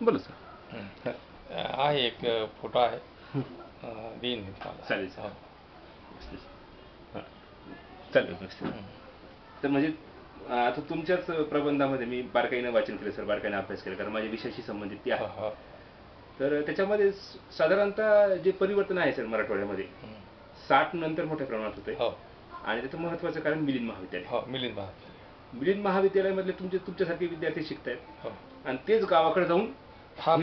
बोला सर. आहे एक फोटो आहे, देईन मी तुम्हाला. चालेल सर. चालेल. तर म्हणजे आता तुमच्याच प्रबंधामध्ये मी बारकाईनं वाचन केलं सर, बारकाईनं अभ्यास केला, कारण माझ्या विषयाशी संबंधित ते आहे. तर त्याच्यामध्ये साधारणतः जे परिवर्तन आहे सर मराठवाड्यामध्ये 60 नंतर मोठ्या प्रमाणात होते. आणि त्याचं महत्वाचं कारण मिलिंद महाविद्यालय. मिलिंद महाविद्यालयामधले तुमच्यासारखे विद्यार्थी शिकतायत आणि तेच गावाकडे जाऊन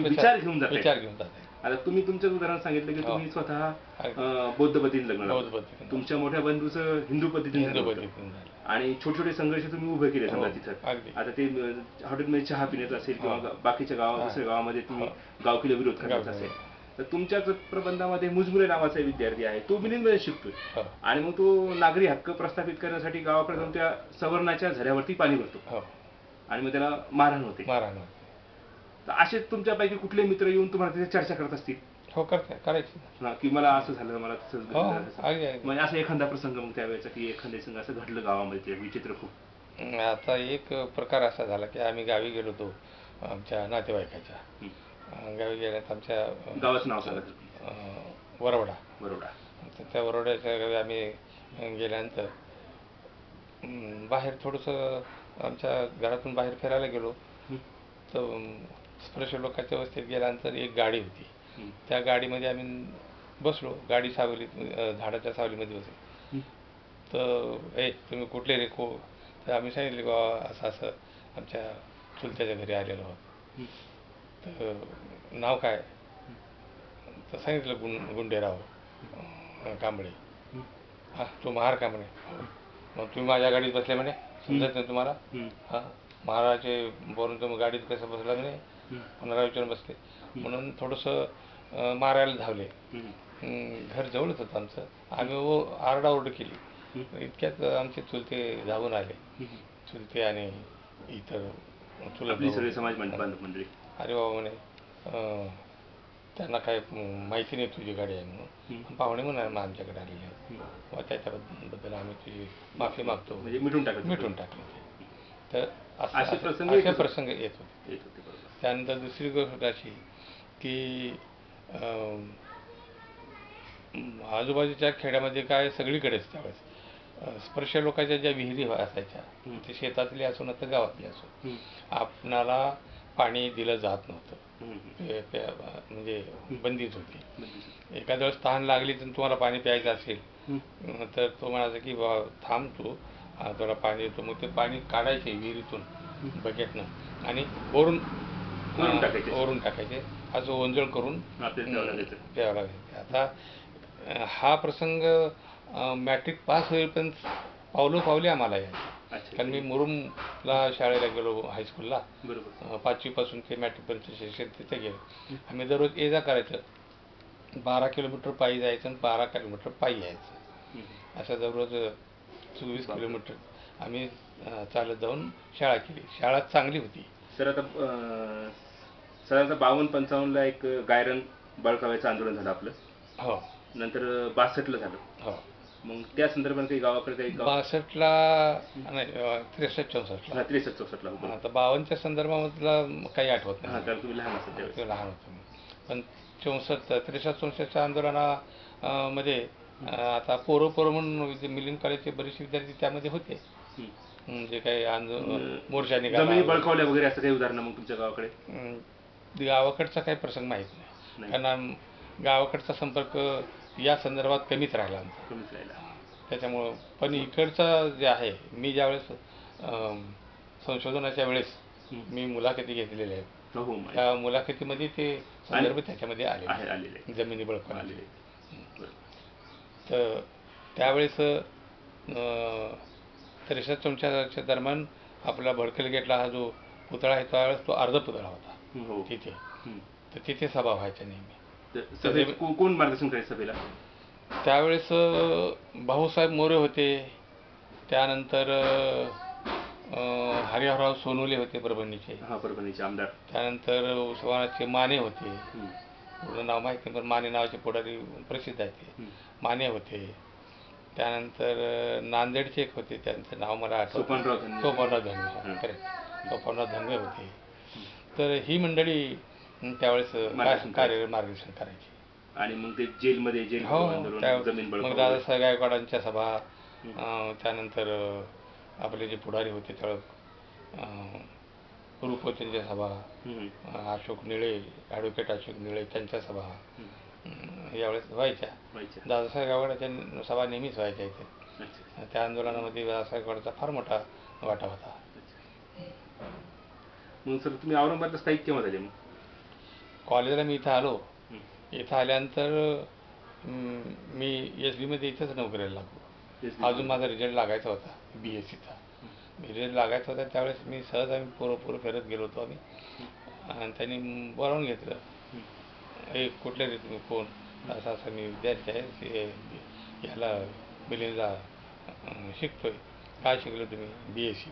विचार घेऊन जातात. आता तुम्ही तुमचं उदाहरण सांगितलं की तुम्ही स्वतः बौद्ध पद्धतीने लग्न झालं, तुमच्या मोठ्या बंधूचं हिंदू पद्धतीने, आणि छोटे छोटे संघर्ष तुम्ही उभे केले समजा तिथं. आता ते हॉटेलमध्ये चहा पिण्याचं असेल किंवा बाकीच्या दुसऱ्या गावामध्ये तुम्ही गावकीला विरोध करायचा असेल, तर तुमच्याच प्रबंधामध्ये मुजमुरे नावाचा विद्यार्थी आहे, तो मिलिंदमध्ये शिकतोय आणि मग तो नागरी हक्क प्रस्थापित करण्यासाठी गावाकडे जाऊन त्या सवर्णाच्या झऱ्यावरती पाणी भरतो आणि मग त्याला मारहाण होते. तर असे तुमच्यापैकी कुठले मित्र येऊन तुम्हाला तिथे चर्चा करत असतील? हो, करायचे की मला असं झालं, मला तसंच घडलं, म्हणजे असं एखादा प्रसंग मग त्यावेळेचा की एखाद्या संघ असं घडलं गावामध्ये विचित्र खूप? आता एक प्रकार असा झाला की आम्ही गावी गेलो होतो आमच्या नातेवाईकाच्या. गावी गेल्यात आमच्या गावाचं नाव सांगा. वरवडा. तर त्या वरवड्याच्या गावी आम्ही गेल्यानंतर बाहेर थोडंसं आमच्या घरातून बाहेर फिरायला गेलो, तर स्पर्श लोकांच्या वस्तीत गेल्यानंतर एक गाडी होती. त्या गाडीमध्ये आम्ही बसलो, गाडी सावलीत, झाडाच्या सावलीमध्ये बसलो. तर तुम्ही कुठले रे को? तर आम्ही सांगितले बाबा असं असं आमच्या चुलत्याच्या घरी आलेलो आहोत. तर नाव काय? तर सांगितलं गुंडेराव कांबळे. हा, तो महार का म्हणे? मग तुम्ही माझ्या गाडीत बसले म्हणे, समजत नाही तुम्हाला? हां, महाराजचे बोलून तुम्ही गाडीत कसं बसला म्हणे, कोणाला विचारून बसले म्हणून थोडंसं मारायला धावले. घर जवळच होतं आमचं. आम्ही आरडाओरड केली, इतक्यात आमचे चुलते धावून आले, चुलते आणि इतर चुलत समाज मंडळी. अरे बाबा म्हणे, त्यांना काय माहिती नाही तुझी गाडी आहे म्हणून. पाहुणे म्हणून आमच्याकडे आलेले आहेत, व त्याच्याबद्दल आम्ही तुझी माफी मागतो. म्हणजे मिटून टाकले. तर असे प्रसंग येत होते. त्यानंतर दुसरी गोष्ट अशी की आजूबाजूच्या खेड्यामध्ये काय सगळीकडेच त्यावेळेस स्पर्श लोकांच्या ज्या विहिरी असायच्या, ते शेतातली असो ना तर गावातली असो, आपणाला पाणी दिलं जात नव्हतं. म्हणजे बंदीच होती. एखाद्या वेळेस तहान लागली तर तुम्हाला पाणी प्यायचं असेल तर तो म्हणायचा की बाबा थांब तू, तुला पाणी देतो. मग ते पाणी काढायचे विहिरीतून बकेटनं आणि वरून टाकायचे, असं ओंजळ करून प्यावं लागायचे. आता हा प्रसंग मॅट्रिक पास होईपर्यंत पावले आम्हाला यायचे, कारण मी मुरुमला शाळेला गेलो, हायस्कूलला. 5वी पासून ते मॅट्रिकपर्यंत शिक्षण तिथे गेलो. आम्ही दररोज ये जा करायचं, 12 किलोमीटर पायी जायचं आणि 12 किलोमीटर पायी यायचं, असं दररोज 24 किलोमीटर आम्ही चालत जाऊन शाळा केली. शाळा चांगली होती सर. आता साधारणतः 52-55ला एक गायरन बळकावायचं आंदोलन झालं आपलं. हो. नंतर 62ला झालं. हो. मग त्या संदर्भात काही गावाकडे काही 62ला नाही, 63-64ला. 63-64ला. आता 52च्या संदर्भामधला काही आठवत नाही, कारण तुम्ही लहान असता त्यावेळेस. लहान होतो मी. पण 63-64च्या आंदोलनामध्ये आता पोरं म्हणून मिलिंद कॉलेजचे बरेचसे विद्यार्थी त्यामध्ये होते. जे काही मोर्चा निघाला, जमिनी बळकावल्या वगैरे असं काही उदाहरणं मग तुमच्या गावाकडे? गावाकडचा काही प्रसंग माहीत नाही, कारण गावाकडचा संपर्क या संदर्भात कमीच राहिला आमचा. त्याच्यामुळं पण इकडचा जे आहे, मी ज्यावेळेस संशोधनाच्या वेळेस मी मुलाखती घेतलेल्या आहेत, त्या मुलाखतीमध्ये ते संदर्भ त्याच्यामध्ये आले, जमिनी बळकावले. तर त्यावेळेस 63-64च्या दरम्यान आपला भडकल गेटला हा जो पुतळा आहे, त्यावेळेस तो अर्ध पुतळा होता तिथे. तर तिथे सभा व्हायच्या नेहमी. कोण मार्गदर्शन करायचं सभेला? त्यावेळेस भाऊसाहेब मोरे होते, त्यानंतर हरिहरराव सोनवणे होते परभणीचे आमदार. त्यानंतर उस्मानाचे माने होते, पूर्ण नाव माहीत नाही पण माने नावाचे पुढारी प्रसिद्ध आहेत ते, माने होते. त्यानंतर नांदेडचे एक होते, त्यांचं नाव मला आठवतं, सोपानराव धनवे. करेक्ट, सोपानराव धनवे होते. तर ही मंडळी त्यावेळेस मार्गदर्शन मार्गदर्शन करायचे. आणि मग ते जेलमध्ये जेल हो, आंदोलन, जमीन मग बळकावू, दादासाहेब गायकवाडांच्या सभा, त्यानंतर आपले जे पुढारी होते रुपवतेंच्या सभा, अशोक निळे, ॲडव्होकेट अशोक निळे त्यांच्या सभा यावेळेस व्हायच्या. दादासाहेब गायकवाडांच्या सभा नेहमीच व्हायच्या इथे. त्या आंदोलनामध्ये दादासाहेब गायकवाडांचा फार मोठा वाटा होता. मग सर तुम्ही औरंगाबादला स्थायिक केव्हा झाले? मग कॉलेजला मी इथं आलो. इथं आल्यानंतर मी SB मध्ये इथंच नोकरीला लागलो. अजून माझा रिझल्ट लागायचा होता BScचा. रिझल्ट लागायचा होता त्यावेळेस मी सहज आम्ही पोरं फिरत गेलो होतो आम्ही, आणि त्यांनी बोलावून घेतलं. एक कुठल्या रे तुम्ही कोण? असं असं मी विद्यार्थी आहे, ह्याला बिलिंगला शिकतोय. काय शिकलो तुम्ही? BSc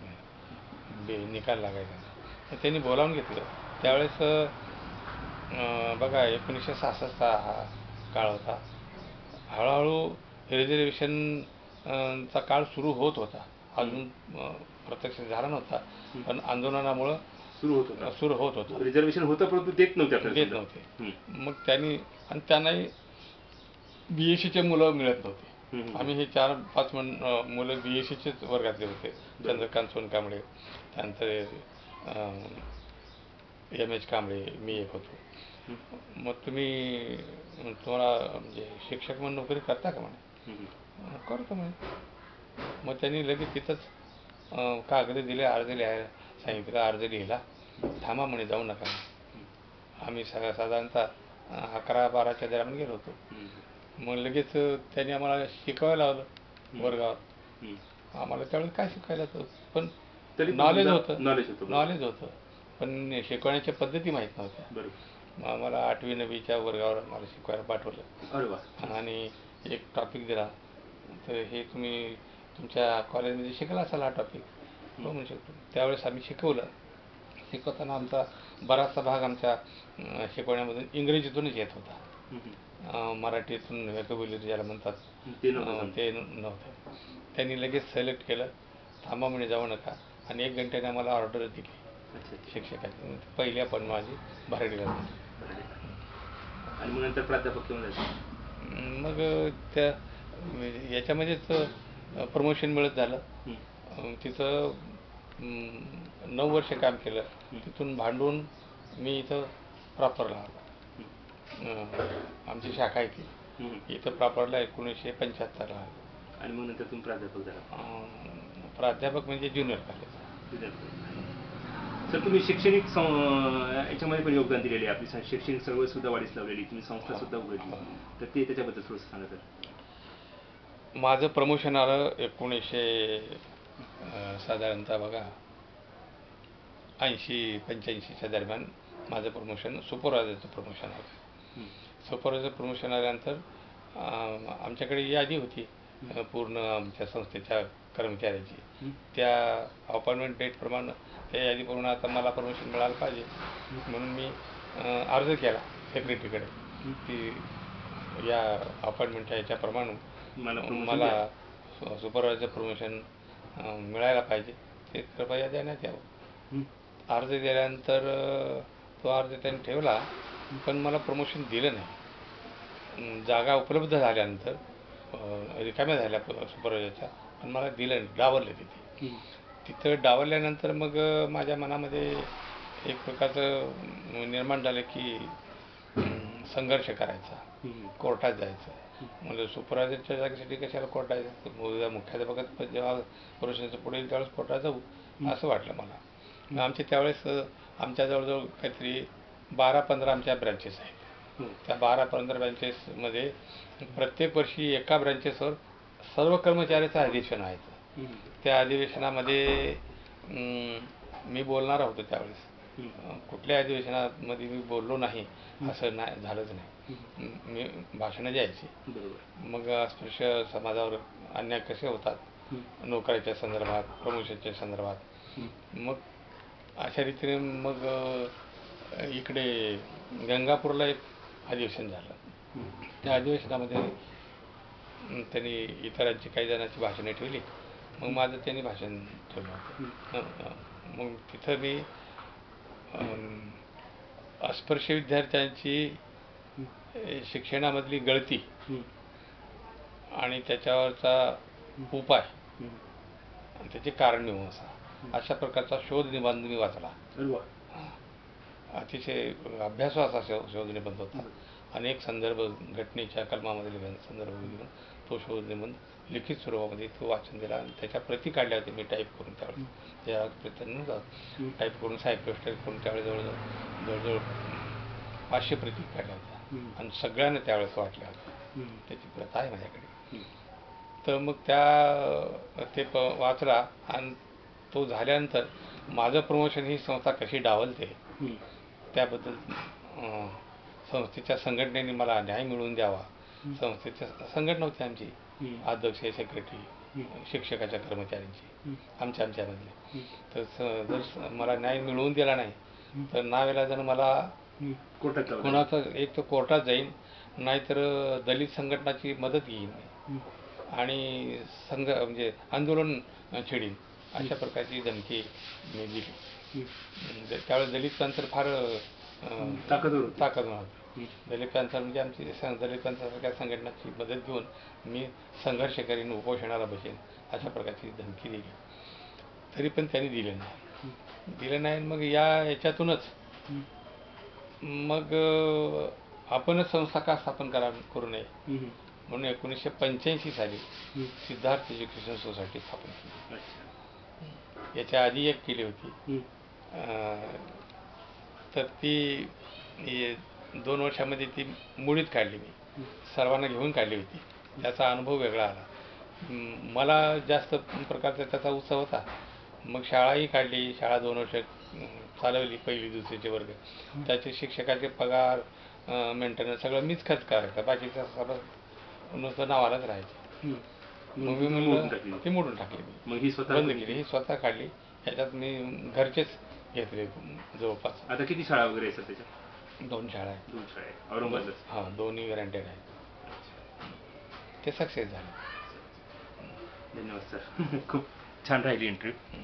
निकाल लागायचा. त्यांनी बोलावून घेतलं. त्यावेळेस बघा 1966 हा काळ होता. हळूहळू रिझर्वेशनचा काळ सुरू होत होता. अजून प्रत्यक्ष झाला नव्हता, पण आंदोलनामुळं सुरू होत होतं. रिझर्वेशन होतं परंतु देत नव्हते. मग त्यांनाही BScचे मुलं मिळत नव्हते. आम्ही हे 4-5 मुलं BScचेच वर्गातले होते. चंद्रकांत सोनकांबळे, त्यानंतर MS कांबळे, मी एक होतो. मग तुम्हाला म्हणजे शिक्षक म्हणून नोकरी करता का म्हणे? करतो म्हणे. मग त्यांनी लगेच तिथंच कागद दिले, अर्ज लिहायला सांगितलं. अर्ज लिहिला. थांबा म्हणे, जाऊ नका. आम्ही साधारणतः 11-12च्या दरम्यान गेलो होतो. मग लगेच त्यांनी आम्हाला शिकवायला लावलं वर्गावर. आम्हाला त्यावेळेस काय शिकवायला होतं, पण नॉलेज होतं, पण शिकवण्याच्या पद्धती माहीत नव्हत्या. आम्हाला 8वी-9वीच्या वर्गावर मला शिकवायला पाठवलं आणि एक टॉपिक दिला. तर हे तुम्ही तुमच्या कॉलेजमध्ये शिकला असाल हा टॉपिक. हो म्हणू शकतो. त्यावेळेस आम्ही शिकवताना आमचा बराचसा भाग आमच्या शिकवण्यामधून इंग्रजीतूनच येत होता. मराठीतून व्हॅकॅब्युलरी ज्याला म्हणतात ते नव्हतं. त्यांनी लगेच सिलेक्ट केलं. थांबा म्हणे, जाऊ नका. आणि 1 घंट्याने आम्हाला ऑर्डर दिली शिक्षकाची. पहिली आपण माझी भराडीला झाली. आणि मग नंतर प्राध्यापक मग त्या याच्यामध्येच प्रमोशन मिळत झालं. तिथं 9 वर्ष काम केलं. तिथून भांडून मी इथं प्रॉपरला आलो. आमची शाखा आहे ती इथं प्रॉपरला 1975ला आलो. आणि मग नंतर तुम्ही प्राध्यापक झाला? प्राध्यापक म्हणजे ज्युनियर कॉलेज. सर तुम्ही शैक्षणिक याच्यामध्ये पण योगदान दिलेले आहे. आपली शैक्षणिक चळवळ सुद्धा वाढीस लावलेली, तुम्ही संस्था सुद्धा उघडली. तर ते त्याच्याबद्दल थोडंसं सांगा सर. माझं प्रमोशन आलं 1900 बघा 80-85च्या दरम्यान माझं प्रमोशन, सुपरवायझरचं प्रमोशन आलं. सुपरवायझर प्रमोशन आल्यानंतर आमच्याकडे यादी होती पूर्ण आमच्या संस्थेच्या कर्मचाऱ्याची. त्या अपॉइंटमेंट डेटप्रमाणे त्या यादीप्रमाणे आता मला प्रमोशन मिळालं पाहिजे म्हणून मी अर्ज केला सेक्रेटरीकडे की या अपॉइंटमेंटच्या याच्याप्रमाणे मला सुपरवायझर प्रमोशन मिळायला पाहिजे, ते कृपया देण्यात यावं. अर्ज दिल्यानंतर तो अर्ज त्यांनी ठेवला, पण मला प्रमोशन दिलं नाही. जागा उपलब्ध झाल्यानंतर रिकाम्या झाल्या सुपरवायझरच्या, पण मला दिलं नाही, डावललं तिथे. तिथं डावलल्यानंतर मग माझ्या मनामध्ये एक प्रकारचं निर्माण झालं की संघर्ष करायचा, कोर्टात जायचं. म्हणजे सुपरवायझरच्या जागेसाठी कशाला कोर्टात जायचं, मुख्याध्यापकात जेव्हा प्रमोशनचं पुढे येईल त्यावेळेस कोर्टात जाऊ असं वाटलं मला. आमचे त्यावेळेस आमच्या जवळजवळ काहीतरी 12-15 आमच्या ब्रँचेस आहेत. त्या 12-15 ब्रँचेसमध्ये प्रत्येक वर्षी एका ब्रँचेसवर सर्व कर्मचाऱ्याचं अधिवेशन व्हायचं. त्या अधिवेशनामध्ये मी बोलणार होतो त्यावेळेस. कुठल्या अधिवेशनामध्ये मी बोललो नाही असं नाही झालंच नाही. मी भाषणं द्यायची. मग अस्पृश्य समाजावर अन्याय कसे होतात नोकरीच्या संदर्भात, प्रमोशनच्या संदर्भात. मग अशा रीतीने मग इकडे गंगापूरला एक अधिवेशन झालं. त्या अधिवेशनामध्ये त्यांनी इतरांची काही जणांची भाषणे ठेवली. मग माझं त्यांनी भाषण ठेवलं होतं. मग तिथं मी अस्पृश्य विद्यार्थ्यांची शिक्षणामधली गळती आणि त्याच्यावरचा उपाय आणि त्याचे कारणमीमांसा अशा प्रकारचा शोध निबंध मी वाचला. अतिशय अभ्यासू असा शोध निबंध होता. अनेक संदर्भ घटनेच्या कलमामध्ये संदर्भ घेऊन तो शोध निबंध लिखित स्वरूपामध्ये तो वाचन दिला आणि त्याच्या प्रती काढल्या होत्या मी टाईप करून. त्यावेळेस त्या प्रती टाईप करून सायकोस्ट टाईप करून त्यावेळेस जवळजवळ 500 प्रती काढल्या होत्या आणि सगळ्यांना त्यावेळेस वाटल्या होत्या. त्याची प्रत आहे माझ्याकडे. तर मग ते वाचला आणि तो झाल्यानंतर माझं प्रमोशन ही संस्था कशी डावलते त्याबद्दल संस्थेच्या संघटनेने मला न्याय मिळवून द्यावा. संस्थेच्या संघटना होती आमची, अध्यक्ष, सेक्रेटरी, शिक्षकाच्या कर्मचाऱ्यांची आमच्यामधले. तर जर मला न्याय मिळवून दिला नाही तर नाविलाजानं मला कोणाचं एक तर कोर्टात जाईन, नाहीतर दलित संघटनाची मदत घेईन आणि म्हणजे आंदोलन छेडीन अशा प्रकारची धमकी मी दिली. त्यावेळेस दलित पॅन्थर फार ताकद होती. दलित पॅन्थर म्हणजे आमची दलित पॅन्थरसारख्या संघटनाची मदत घेऊन मी संघर्ष करीन, उपोषणाला बसेन अशा प्रकारची धमकी दिली. तरी पण त्यांनी दिलं नाही. मग याच्यातूनच मग आपणच संस्था का स्थापन करू नये म्हणून 1985 साली सिद्धार्थ एज्युकेशन सोसायटी स्थापन केली. याच्या आधी एक केली होती. तर ती 2 वर्षामध्ये ती मुळीत काढली मी. सर्वांना घेऊन काढली होती. त्याचा अनुभव वेगळा आला. मला जास्त प्रकारचा त्याचा उत्सव होता. मग शाळाही काढली. शाळा 2 वर्ष चालवली, पहिली दुसरीचे वर्ग. त्याचे शिक्षकाचे पगार, मेंटेनन्स सगळं मीच खर्च करायचा. बाकीचं सगळं नुसतं नावालाच राहायचं. मग मी म्हणलं ती मोडून टाकली मी, बंद केली. ही स्वतः काढली. ह्याच्यात मी घरचेच घेतले जवळपास. आता किती शाळा वगैरे आहेत त्याच्या? 2 शाळा आहेत. 2 शाळा आहेत औरंगाबादला. हां, दोन्ही गॅरंटेड आहेत. ते सक्सेस झाले. धन्यवाद सर. खूप छान राहिली इंटरव्ह्यू.